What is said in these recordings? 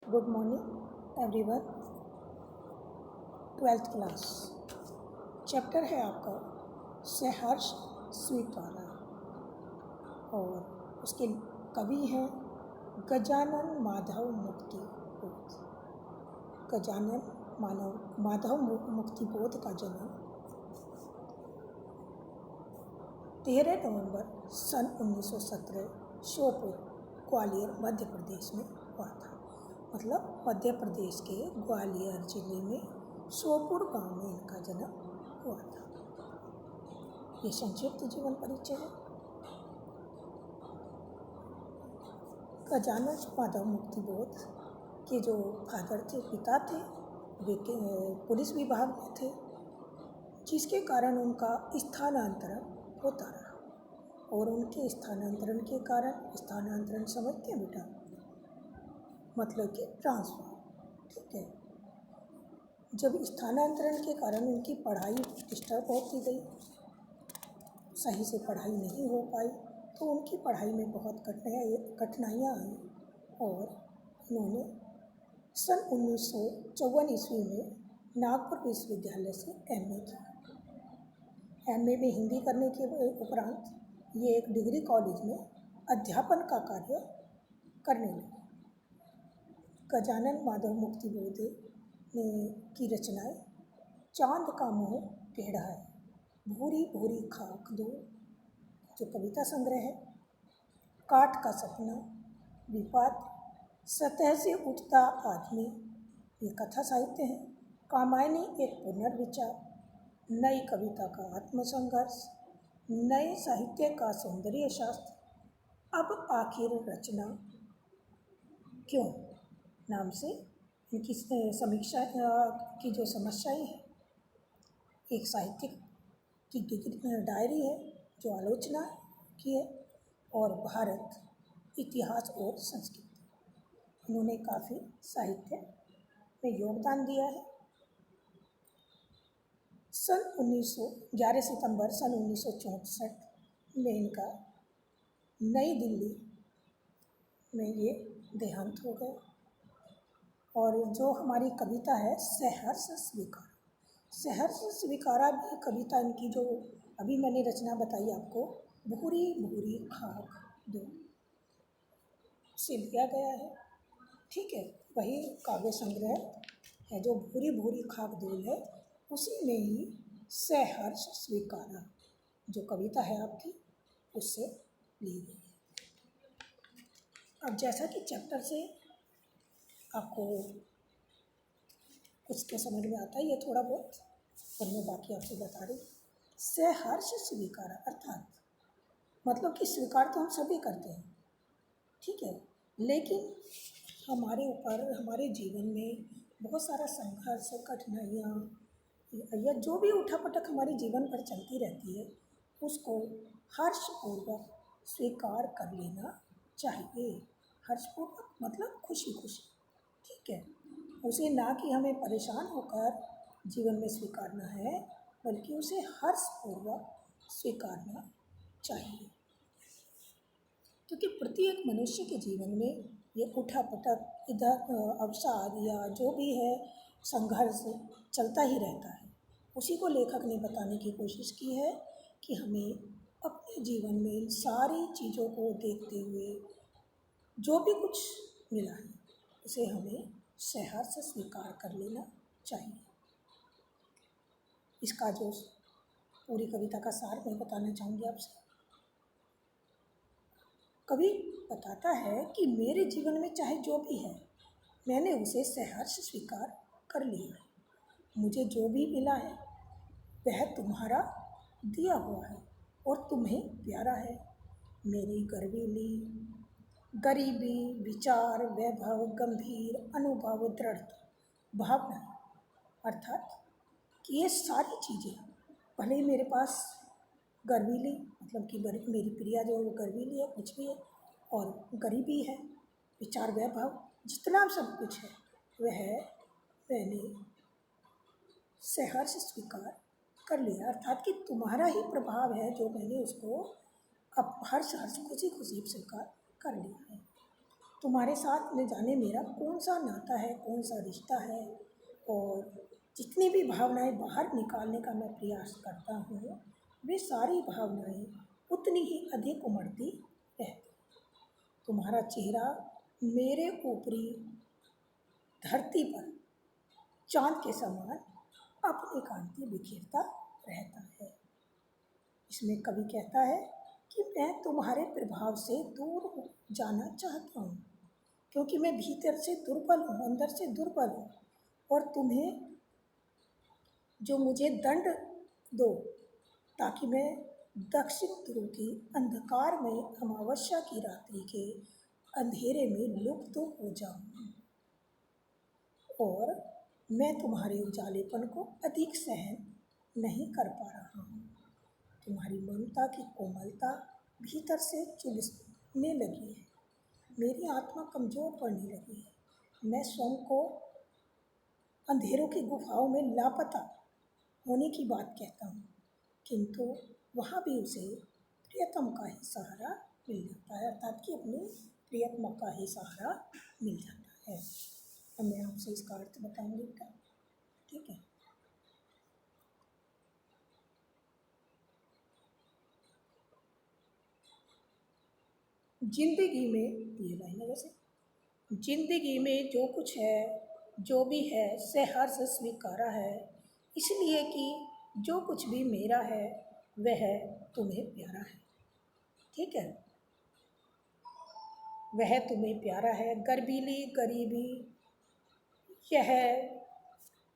Good morning everyone. 12th class chapter है आपका सहर्ष स्वीकारा और उसके कवि हैं गजानन माधव मुक्तिबोध। गजानन माधव मुक्तिबोध का जन्म 13 नवंबर सन 1917 श्योपुर ग्वालियर मध्य प्रदेश में हुआ था। मतलब मध्य प्रदेश के ग्वालियर जिले में श्योपुर गांव में इनका जन्म हुआ था। ये संक्षिप्त जीवन परिचय है। गजानन माधव मुक्तिबोध के जो फादर थे, पिता थे, वे पुलिस विभाग में थे, जिसके कारण उनका स्थानांतरण होता रहा। और उनके स्थानांतरण के कारण, स्थानांतरण समझते हैं बेटा, मतलब कि ट्रांसफ़र, ठीक है। जब स्थानांतरण के कारण उनकी पढ़ाई डिस्टर्ब होती गई, सही से पढ़ाई नहीं हो पाई, तो उनकी पढ़ाई में बहुत कठिनाइयाँ आई और उन्होंने सन 1954 ईस्वी में नागपुर विश्वविद्यालय से एमए किया। एमए में हिंदी करने के उपरांत ये एक डिग्री कॉलेज में अध्यापन का कार्य करने लगे। गजानन माधव मुक्तिबोध ने की रचनाएं चांद का मुँह टेढ़ा है, भूरी भूरी खाक दो जो कविता संग्रह है, काठ का सपना, विपात, सतह से उठता आदमी ये कथा साहित्य है, कामायनी एक पुनर्विचार, नई कविता का आत्मसंघर्ष, नए साहित्य का सौंदर्य शास्त्र, अब आखिर रचना क्यों नाम से इनकी समीक्षा की जो समस्याएं हैं, एक साहित्यिक की डायरी है जो आलोचना की है, और भारत, इतिहास और संस्कृति, इन्होंने काफ़ी साहित्य में योगदान दिया है। सन 11 सितंबर सन 1964 में इनका नई दिल्ली में ये देहांत हो गए। और जो हमारी कविता है सहर्ष स्वीकारा, सहर्ष स्वीकारा भी कविता इनकी जो अभी मैंने रचना बताई आपको, भूरी भूरी खाक दो से लिया गया है, ठीक है। वही काव्य संग्रह है जो भूरी भूरी खाक दो है, उसी में ही सहर्ष स्वीकारा जो कविता है आपकी उससे ली गई है। अब जैसा कि चैप्टर से आपको कुछ तो समझ में आता है, ये थोड़ा बहुत, और मैं बाकी आपसे बता रही। सहर्ष स्वीकारा अर्थात मतलब कि स्वीकार तो हम सभी करते हैं, ठीक है, लेकिन हमारे ऊपर, हमारे जीवन में बहुत सारा संघर्ष, कठिनाइयाँ या जो भी उठापटक हमारे जीवन पर चलती रहती है, उसको हर्षपूर्वक स्वीकार कर लेना चाहिए। हर्षपूर्वक मतलब खुशी खुशी, ठीक है। उसे ना कि हमें परेशान होकर जीवन में स्वीकारना है, बल्कि उसे हर्षपूर्वक स्वीकारना चाहिए, क्योंकि प्रत्येक मनुष्य के जीवन में ये उठापटक, इधर अवसाद या जो भी है संघर्ष चलता ही रहता है। उसी को लेखक ने बताने की कोशिश की है कि हमें अपने जीवन में इन सारी चीज़ों को देखते हुए जो भी कुछ मिला है उसे हमें सहर्ष स्वीकार कर लेना चाहिए। इसका जो पूरी कविता का सार मैं बताना चाहूँगी आपसे। कवि बताता है कि मेरे जीवन में चाहे जो भी है, मैंने उसे सहर्ष स्वीकार कर लिया है। मुझे जो भी मिला है वह तुम्हारा दिया हुआ है और तुम्हें प्यारा है। मेरी गरीबी, विचार, वैभव, गंभीर अनुभव, दृढ़ता, भावना, अर्थात कि ये सारी चीज़ें, भले ही मेरे पास गर्वीली मतलब कि मेरी प्रिया जो है वो गर्वीली है, कुछ भी है, और गरीबी है, विचार, वैभव, जितना सब कुछ है वह मैंने सहर्ष स्वीकार कर लिया, अर्थात कि तुम्हारा ही प्रभाव है जो मैंने उसको अब हर्ष खुशी खुशी स्वीकार कर लिया है। तुम्हारे साथ न जाने मेरा कौन सा नाता है, कौन सा रिश्ता है, और जितनी भी भावनाएं बाहर निकालने का मैं प्रयास करता हूँ, वे सारी भावनाएं उतनी ही अधिक उमड़ती रहती। तुम्हारा चेहरा मेरे ऊपरी धरती पर चाँद के समान अपनी कांति बिखेरता रहता है। इसमें कवि कहता है कि मैं तुम्हारे प्रभाव से दूर जाना चाहता हूँ, क्योंकि मैं भीतर से दुर्बल हूँ, अंदर से दुर्बल हूँ, और तुम्हें जो मुझे दंड दो, ताकि मैं दक्षिण ध्रुव की अंधकार में अमावस्या की रात्रि के अंधेरे में लुप्त हो जाऊँ, और मैं तुम्हारे उजालेपन को अधिक सहन नहीं कर पा रहा हूँ। तुम्हारी ममता की कोमलता भीतर से चुभने लगी है, मेरी आत्मा कमज़ोर पड़ने लगी है। मैं स्वयं को अंधेरों की गुफाओं में लापता होने की बात कहता हूँ, किंतु वहाँ भी उसे प्रियतम का ही सहारा मिल जाता है, अर्थात कि अपने प्रियतमा का ही सहारा मिल जाता है। अब मैं आपसे इसका अर्थ बताऊंगी बेटा, ठीक है। जिंदगी में ये लाइन है, वैसे जिंदगी में जो कुछ है, जो भी है, से हर्ष स्वीकारा है, इसलिए कि जो कुछ भी मेरा है वह तुम्हें प्यारा है। ठीक है, वह तुम्हें प्यारा है। गर्बीली गरीबी यह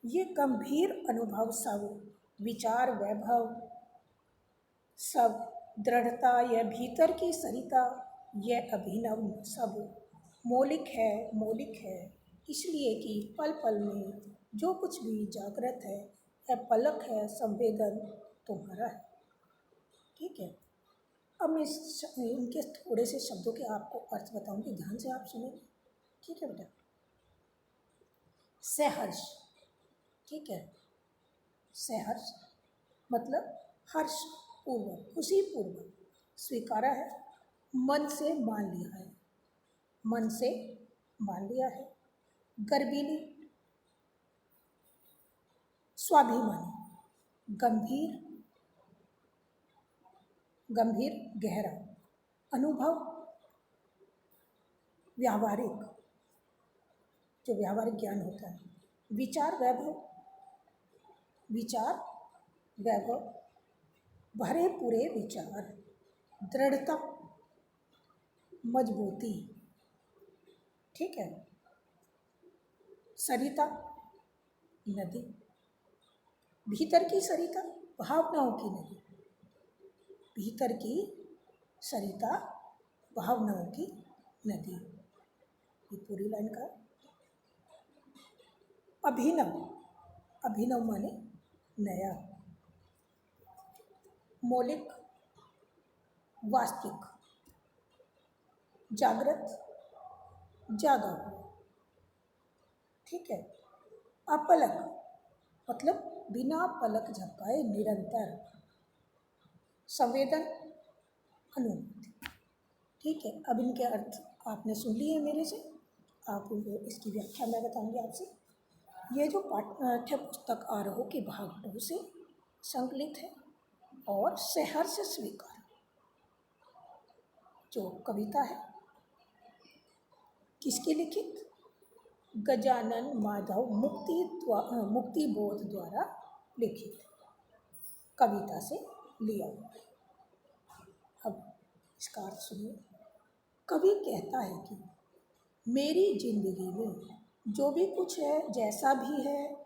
ये गंभीर अनुभव सब, विचार वैभव सब, दृढ़ता यह भीतर की सरिता, यह अभिनव सब मौलिक है, इसलिए कि पल पल में जो कुछ भी जागृत है, यह पलक है, संवेदन तुम्हारा है। ठीक है, अब मैं इनके थोड़े से शब्दों के आपको अर्थ बताऊंगी, ध्यान से आप सुनेंगे। ठीक है बेटा, सहर्ष, ठीक है, सहर्ष मतलब हर्ष पूर्वक, खुशी पूर्वक, स्वीकारा है, मन से मान लिया है, मन से मान लिया है। गर्बीली स्वाभिमानी, गंभीर गंभीर गहरा, अनुभव व्यावहारिक, जो व्यावहारिक ज्ञान होता है। विचार वैभव, विचार वैभव भरे पूरे विचार, दृढ़ता मजबूती, ठीक है। सरिता नदी, भीतर की सरिता भावनाओं की नदी, भीतर की सरिता भावनाओं की नदी, ये पूरी लाइन का। अभिनव, अभिनव माने नया, मौलिक वास्तविक, जागृत जागा हुआ, ठीक है। अपलक मतलब बिना पलक झपकाए निरंतर, संवेदन अनुभूति, ठीक है। अब इनके अर्थ आपने सुन लिए मेरे से, आप इसकी व्याख्या मैं बताऊंगी आपसे। ये जो पाठ्य पुस्तक आरोह के भाग 2 से संकलित है, और सहर्ष स्वीकार जो कविता है, किसकी लिखित? गजानन माधव मुक्ति बोध द्वारा लिखित कविता से लिया हुआ है। अब इसका अर्थ सुनिए। कवि कहता है कि मेरी जिंदगी में जो भी कुछ है, जैसा भी है,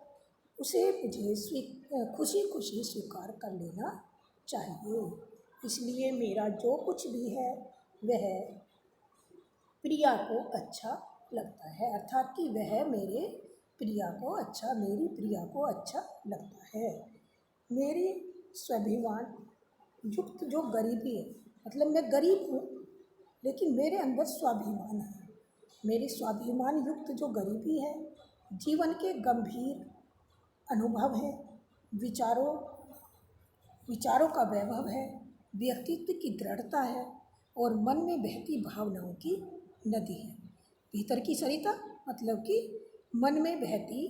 उसे मुझे खुशी खुशी स्वीकार कर लेना चाहिए। इसलिए मेरा जो कुछ भी है वह प्रिया को अच्छा लगता है, अर्थात कि वह मेरे प्रिया को अच्छा, मेरी प्रिया को अच्छा लगता है। मेरी स्वाभिमान युक्त जो गरीबी है, मतलब मैं गरीब हूँ लेकिन मेरे अंदर स्वाभिमान है। मेरी स्वाभिमान युक्त जो गरीबी है, जीवन के गंभीर अनुभव है, विचारों का वैभव है, व्यक्तित्व की दृढ़ता है, और मन में बहती भावनाओं की नदी है। भीतर की सरिता मतलब कि मन में बहती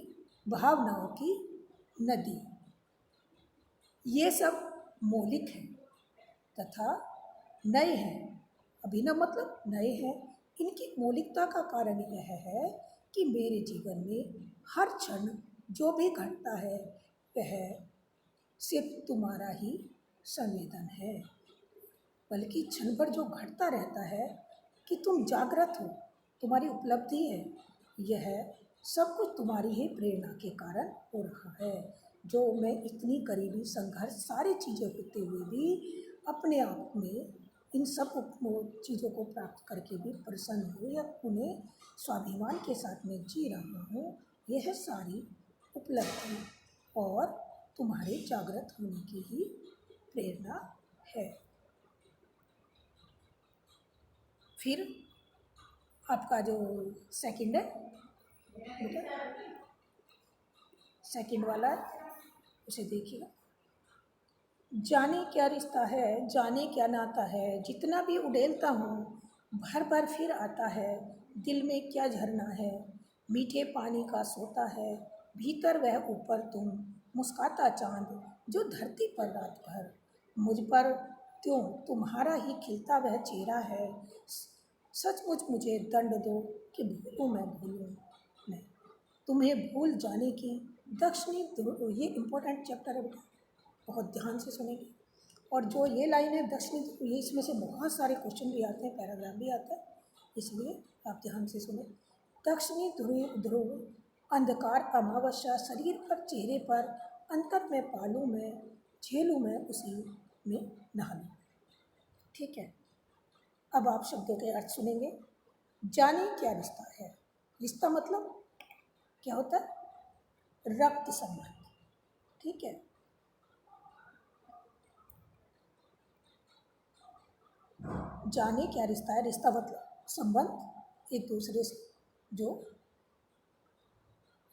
भावनाओं की नदी। ये सब मौलिक हैं तथा नए हैं। अभिनव मतलब नए हैं। इनकी मौलिकता का कारण यह है कि मेरे जीवन में हर क्षण जो भी घटता है वह सिर्फ तुम्हारा ही संवेदन है। बल्कि क्षण भर जो घटता रहता है कि तुम जागृत हो, तुम्हारी उपलब्धि है, यह सब कुछ तुम्हारी ही प्रेरणा के कारण हो रहा है। जो मैं इतनी करीबी संघर्ष सारी चीज़ें होते हुए भी अपने आप में इन सब चीज़ों को प्राप्त करके भी प्रसन्न हूँ या उन्हें स्वाभिमान के साथ में जी रहा हूँ, यह सारी उपलब्धि और तुम्हारे जागृत होने की ही प्रेरणा है। फिर आपका जो सेकंड है, सेकंड वाला है, उसे देखिएगा। जाने क्या रिश्ता है, जाने क्या नाता है, जितना भी उड़ेलता हूँ भर भर फिर आता है। दिल में क्या झरना है, मीठे पानी का सोता है, भीतर वह ऊपर तुम, मुस्काता चांद जो धरती पर रात भर। मुझ पर त्यों तुम्हारा ही खिलता वह चेहरा है। सचमुच मुझे दंड दो कि भूलूं मैं भूलूं नहीं। तुम्हें भूल जाने की दक्षिणी ध्रुव, ये इम्पोर्टेंट चैप्टर है बेटा, बहुत ध्यान से सुनेंगे। और जो ये लाइन है दक्षिणी ध्रुव, ये इसमें से बहुत सारे क्वेश्चन भी आते हैं, पैराग्राफ भी आता है, इसलिए आप ध्यान से सुने। दक्षिणी ध्रुव ध्रुव अंधकार अमावस्या, शरीर पर चेहरे पर अंतर में पालूं मैं, झेलूं मैं उसी में नहा लूं। ठीक है, अब आप शब्दों के अर्थ सुनेंगे। जाने क्या रिश्ता है, रिश्ता मतलब क्या होता है, रक्त संबंध। ठीक है, जाने क्या रिश्ता है, रिश्ता मतलब संबंध, एक दूसरे से जो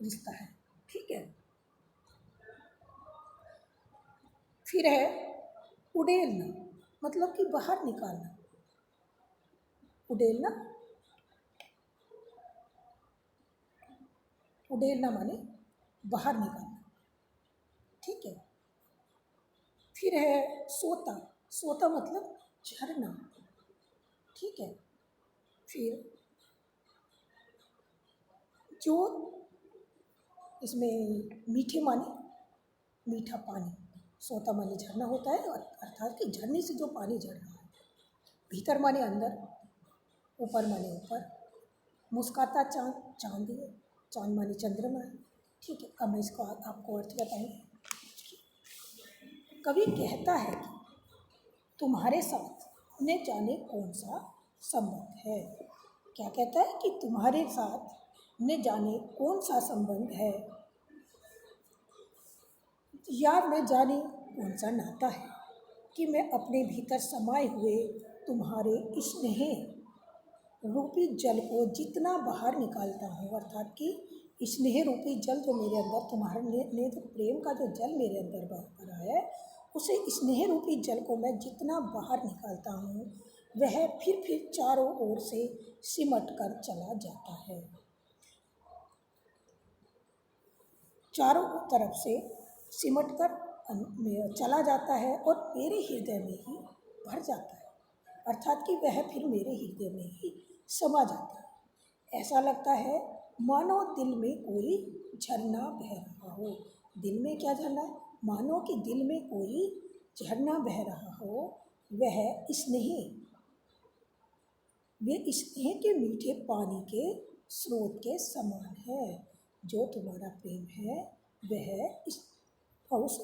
रिश्ता है। ठीक है, फिर है उड़ेलना, मतलब कि बाहर निकालना। उड़ेलना, उड़ेलना माने बाहर निकालना। ठीक है, फिर है सोता, सोता मतलब झरना। ठीक है, फिर जो इसमें मीठे माने मीठा पानी, सोता माने झरना होता है, और अर्थात कि झरने से जो पानी झड़ रहा है। भीतर माने अंदर, ऊपर माने ऊपर, मुस्काता चांद, चांद है, चांद माने चंद्रमा है। ठीक है, अब मैं इसको आपको अर्थ बताऊंगी। कवि कहता है कि तुम्हारे साथ न जाने कौन सा संबंध है। क्या कहता है कि तुम्हारे साथ न जाने कौन सा संबंध है, या न जाने कौन सा नाता है कि मैं अपने भीतर समाये हुए तुम्हारे स्नेह रूपी जल को जितना बाहर निकालता हूँ, अर्थात कि स्नेह रूपी जल जो मेरे अंदर, तुम्हारे ने जो प्रेम का जो जल मेरे अंदर बह रहा है, उसे स्नेह रूपी जल को मैं जितना बाहर निकालता हूँ, वह फिर चारों ओर से सिमट कर चला जाता है, चारों तरफ से सिमट कर चला जाता है और मेरे हृदय में ही भर जाता है, अर्थात कि वह फिर मेरे हृदय में ही समा जाता है। ऐसा लगता है मानो दिल में कोई झरना बह रहा हो। दिल में क्या झरना है, मानो कि दिल में कोई झरना बह रहा हो। वह स्नेह, वे स्नेह के मीठे पानी के स्रोत के समान है। जो तुम्हारा प्रेम है वह इस उस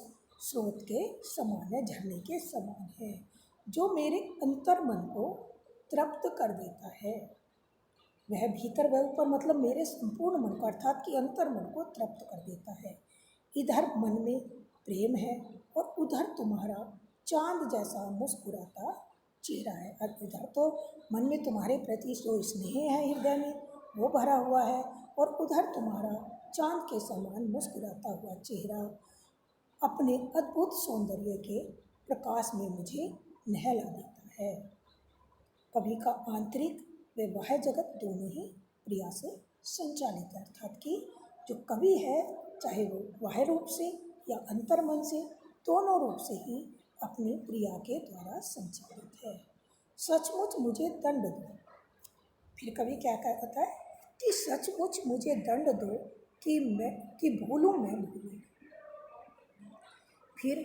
स्रोत के समान है, झरने के समान है, जो मेरे अंतर मन को तृप्त कर देता है। वह भीतर वह ऊपर मतलब मेरे संपूर्ण मन को, अर्थात कि अंतर मन को तृप्त कर देता है। इधर मन में प्रेम है और उधर तुम्हारा चांद जैसा मुस्कुराता चेहरा है। और इधर तो मन में तुम्हारे प्रति जो स्नेह है हृदय में वो भरा हुआ है, और उधर तुम्हारा चांद के समान मुस्कुराता हुआ चेहरा अपने अद्भुत सौंदर्य के प्रकाश में मुझे नहला देता है। कवि का आंतरिक व बाह्य जगत दोनों ही प्रिया से संचालित है। अर्थात कि जो कवि है, चाहे वो बाह्य रूप से या अंतर्मन से, दोनों रूप से ही अपनी प्रिया के द्वारा संचालित है। सचमुच मुझे दंड दो। फिर कवि क्या कहता है कि सचमुच मुझे दंड दो कि भूलूं मैं भूलूं। फिर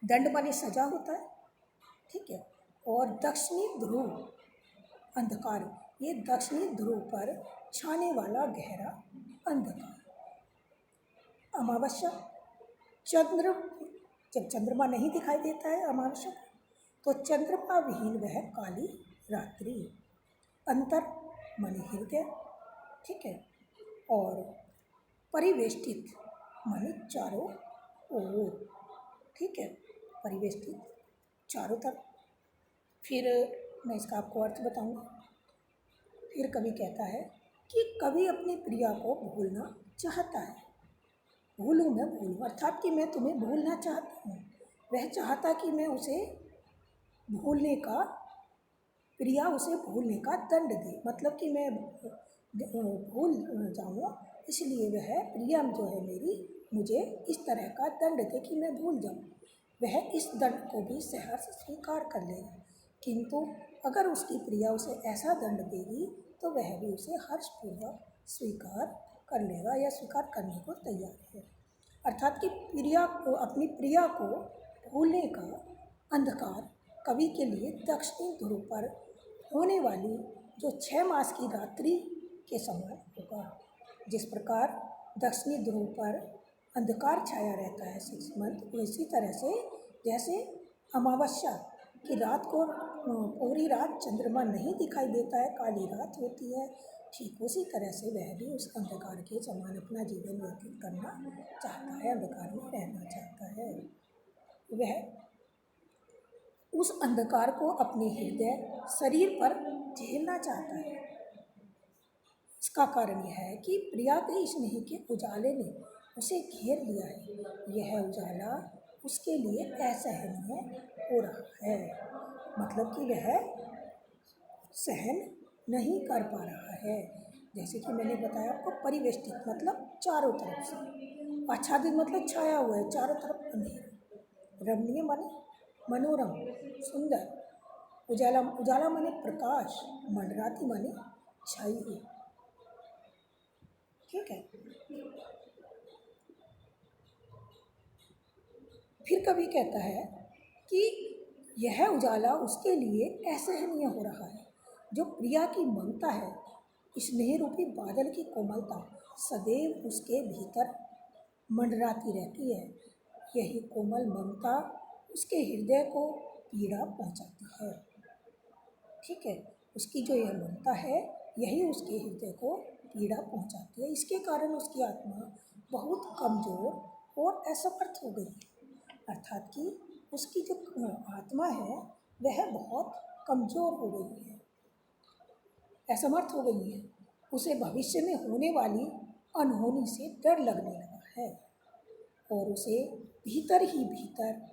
दंड माने सजा होता है, ठीक है। और दक्षिणी ध्रुव अंधकार, ये दक्षिणी ध्रुव पर छाने वाला गहरा अंधकार। अमावस्या, चंद्र, जब चंद्रमा नहीं दिखाई देता है अमावस्या, तो चंद्रमा विहीन वह काली रात्रि। अंतर माने हृदय, ठीक है। और परिवेष्टित माने चारों ओर, ठीक है, परिवेष्टित चारों तरफ। फिर मैं इसका आपको अर्थ बताऊंगा। फिर कवि कहता है कि कवि अपनी प्रिया को भूलना चाहता है। भूलूं मैं भूलूं, अर्थात कि मैं तुम्हें भूलना चाहता हूँ। वह चाहता कि मैं उसे भूलने का, प्रिया उसे भूलने का दंड दे, मतलब कि मैं भूल जाऊँ, इसलिए वह प्रिया जो है मेरी मुझे इस तरह का दंड दे कि मैं भूल जाऊँ। वह इस दंड को भी सहर्ष स्वीकार कर लेगा, किंतु अगर उसकी प्रिया उसे ऐसा दंड देगी तो वह भी उसे हर्षपूर्वक स्वीकार कर लेगा या स्वीकार करने को तैयार है। अर्थात कि प्रिया को, अपनी प्रिया को भूलने का अंधकार कवि के लिए दक्षिणी ध्रुव पर होने वाली जो 6 मास की रात्रि के समान होगा। जिस प्रकार दक्षिणी ध्रुव पर अंधकार छाया रहता है 6 मंथ, उसी तरह से जैसे अमावस्या की रात को पूरी रात चंद्रमा नहीं दिखाई देता है, काली रात होती है, ठीक उसी तरह से वह भी उस अंधकार के समान अपना जीवन व्यतीत करना चाहता है, अंधकार में रहना चाहता है। वह उस अंधकार को अपने हृदय शरीर पर झेलना चाहता है। इसका कारण यह है कि प्रिया के स्नेह के उजाले ने उसे घेर लिया है। यह उजाला उसके लिए असहनीय हो रहा है, मतलब कि वह सहन नहीं कर पा रहा है। जैसे कि मैंने बताया आपको, परिवेष्टित मतलब चारों तरफ से, आच्छादित मतलब छाया हुआ है, चारों तरफ अंधेरा। रमणीय माने मनोरम, सुंदर। उजाला, उजाला माने प्रकाश। मंडराती माने छाई हुई, ठीक है। फिर कवि कहता है कि यह उजाला उसके लिए असहनीय हो रहा है। जो प्रिया की ममता है, स्नेह रूपी बादल की कोमलता सदैव उसके भीतर मंडराती रहती है। यही कोमल ममता उसके हृदय को पीड़ा पहुंचाती है, ठीक है। उसकी जो यह ममता है, यही उसके हृदय को पीड़ा पहुंचाती है। इसके कारण उसकी आत्मा बहुत कमज़ोर और असमर्थ हो गई है। अर्थात कि उसकी जो आत्मा है वह बहुत कमज़ोर हो गई है, असमर्थ हो गई है। उसे भविष्य में होने वाली अनहोनी से डर लगने लगा है और उसे भीतर ही भीतर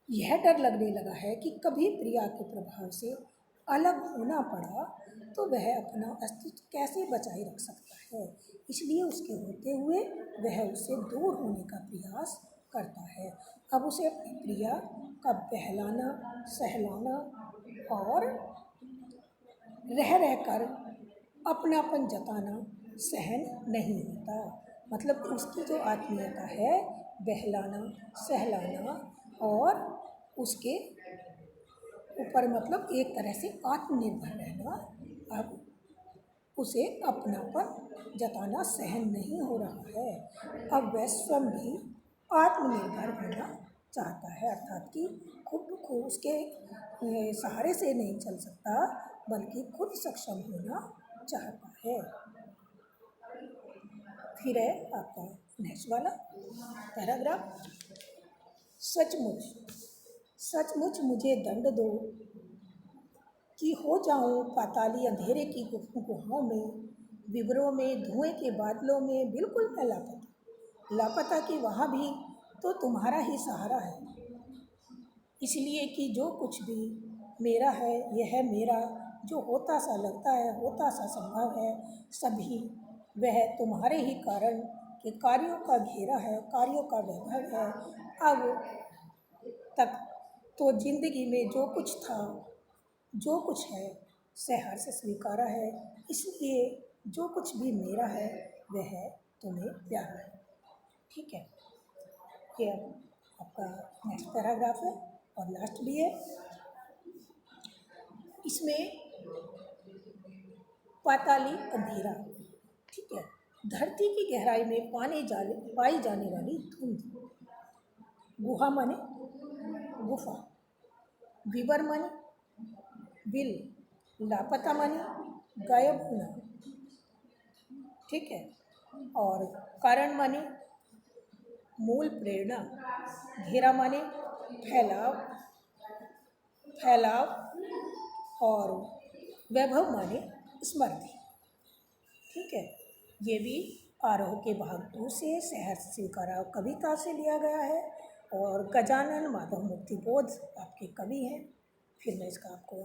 यह डर लगने लगा है कि कभी प्रिया के प्रभाव से अलग होना पड़ा तो वह अपना अस्तित्व कैसे बचाए रख सकता है। इसलिए उसके होते हुए वह उससे दूर होने का प्रयास करता है। अब उसे अपनी प्रिया का बहलाना, सहलाना और रह रहकर अपनापन जताना सहन नहीं होता। मतलब उसकी जो आत्मीयता है, बहलाना, सहलाना और उसके ऊपर मतलब एक तरह से आत्मनिर्भर रहना, अब उसे अपनापन जताना सहन नहीं हो रहा है। अब वह स्वयं भी आत्मनिर्भर होना चाहता है, अर्थात कि खुद को उसके सहारे से नहीं चल सकता, बल्कि खुद सक्षम होना चाहता है। फिर है आपका नेक्स्ट वाला पैराग्राफ। सचमुच, सचमुच मुझे दंड दो कि हो जाऊं पाताली अंधेरे की गुहाओं में, विवरों में, धुएं के बादलों में, बिल्कुल मैं लापता। लापता कि वहाँ भी तो तुम्हारा ही सहारा है, इसलिए कि जो कुछ भी मेरा है यह मेरा जो होता सा लगता है, होता सा संभव है, सभी वह तुम्हारे ही कारण के कार्यों का घेरा है, कार्यों का वैभव है। अब तक तो जिंदगी में जो कुछ था, जो कुछ है, सहर्ष स्वीकारा है, इसलिए जो कुछ भी मेरा है वह तुम्हें प्यारा है। ठीक है, ये अब आपका नेक्स्ट पैराग्राफ है और लास्ट भी है। इसमें पाताली अंधेरा, ठीक है, धरती की गहराई में पाई जाने वाली धुंध, गुहा माने गुफा, विवर माने विल, लापता माने गायब होना, ठीक है, और कारण माने मूल प्रेरणा, घेरा माने फैलाव, फैलाव, और वैभव माने स्मृति। ठीक है, ये भी आरोह के भाग 2 से सहर्ष स्वीकारा कविता से लिया गया है और गजानन माधव मुक्तिबोध आपके कवि हैं। फिर मैं इसका आपको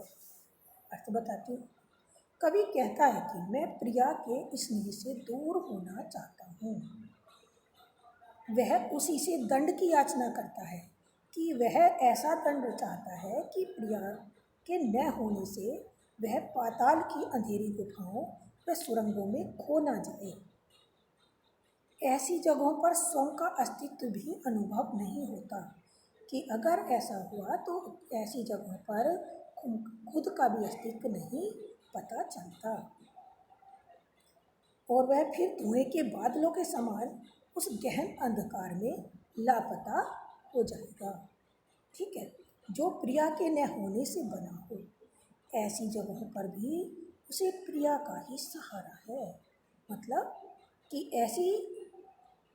अर्थ बताती हूँ। कवि कहता है कि मैं प्रिया के स्नेह से दूर होना चाहता हूँ। वह उसी से दंड की याचना करता है कि वह ऐसा दंड चाहता है कि प्रिया के न होने से वह पाताल की अंधेरी गुफाओं व सुरंगों में खो ना जाए। ऐसी जगहों पर स्वयं का अस्तित्व भी अनुभव नहीं होता कि अगर ऐसा हुआ तो ऐसी जगहों पर खुद का भी अस्तित्व नहीं पता चलता और वह फिर धुएं के बादलों के समान उस गहन अंधकार में लापता हो जाएगा। ठीक है, जो प्रिया के न होने से बना हो, ऐसी जगहों पर भी उसे प्रिया का ही सहारा है। मतलब कि ऐसी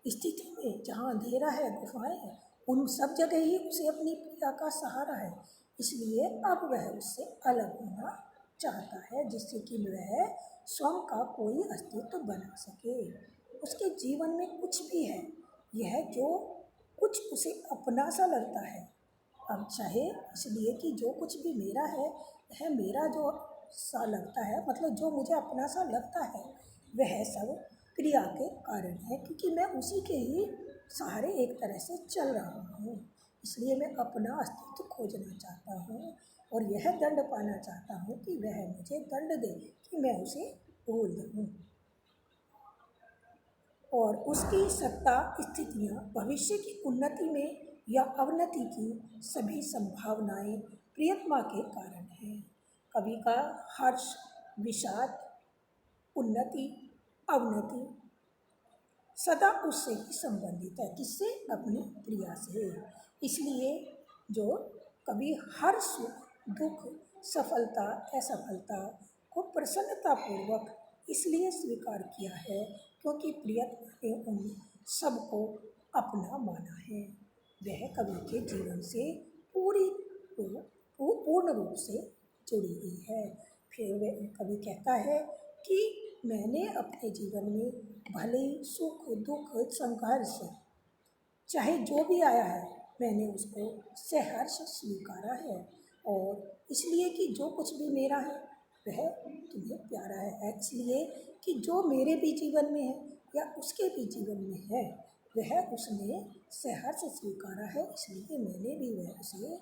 स्थिति में जहाँ अंधेरा है, गुफाएं हैं, उन सब जगह ही उसे अपनी प्रिया का सहारा है। इसलिए अब वह उससे अलग होना चाहता है जिससे कि वह स्वयं का कोई अस्तित्व बना सके। उसके जीवन में कुछ भी है, यह जो कुछ उसे अपना सा लगता है, अब चाहे इसलिए कि जो कुछ भी मेरा है वह मेरा जो सा लगता है, मतलब जो मुझे अपना सा लगता है, वह सब प्रिया के कारण है, क्योंकि मैं उसी के ही सहारे एक तरह से चल रहा हूँ। इसलिए मैं अपना अस्तित्व खोजना चाहता हूँ और यह दंड पाना चाहता हूँ कि वह मुझे दंड दे कि मैं उसे भूल दूँ। और उसकी सत्ता, स्थितियाँ, भविष्य की उन्नति में या अवनति की सभी संभावनाएं प्रियतमा के कारण हैं। कवि का हर्ष, विषाद, उन्नति, अवनति सदा उससे ही संबंधित है। किससे? अपनी प्रिया से। इसलिए जो कभी हर सुख, दुख, सफलता, असफलता को प्रसन्नतापूर्वक इसलिए स्वीकार किया है क्योंकि प्रियतमा ने उन सबको अपना माना है। वह कवि के जीवन से पूर्ण रूप से जुड़ी हुई है। फिर वह कवि कहता है कि मैंने अपने जीवन में भले ही सुख, दुख, संघर्ष चाहे जो भी आया है, मैंने उसको सहर्ष स्वीकारा है और इसलिए कि जो कुछ भी मेरा है वह तुम्हें प्यारा है। इसलिए कि जो मेरे भी जीवन में है या उसके भी जीवन में है वह उसने सहर्ष स्वीकारा है, इसलिए मैंने भी वह उसे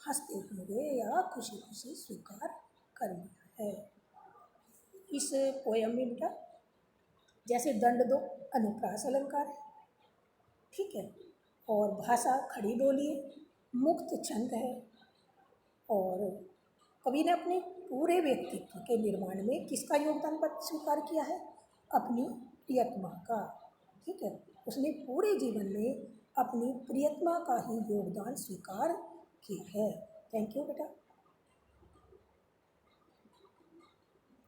हंसते हुए या खुशी खुशी स्वीकार कर लिया है। इस पोयम में बेटा जैसे दंड दो अनुप्रास अलंकार है, ठीक है, और भाषा खड़ी बोली है, मुक्त छंद है और कवि ने अपने पूरे व्यक्तित्व के निर्माण में किसका योगदान स्वीकार किया है? अपनी प्रियतमा का। ठीक है, उसने पूरे जीवन में अपनी प्रियतमा का ही योगदान स्वीकार किया है। थैंक यू बेटा।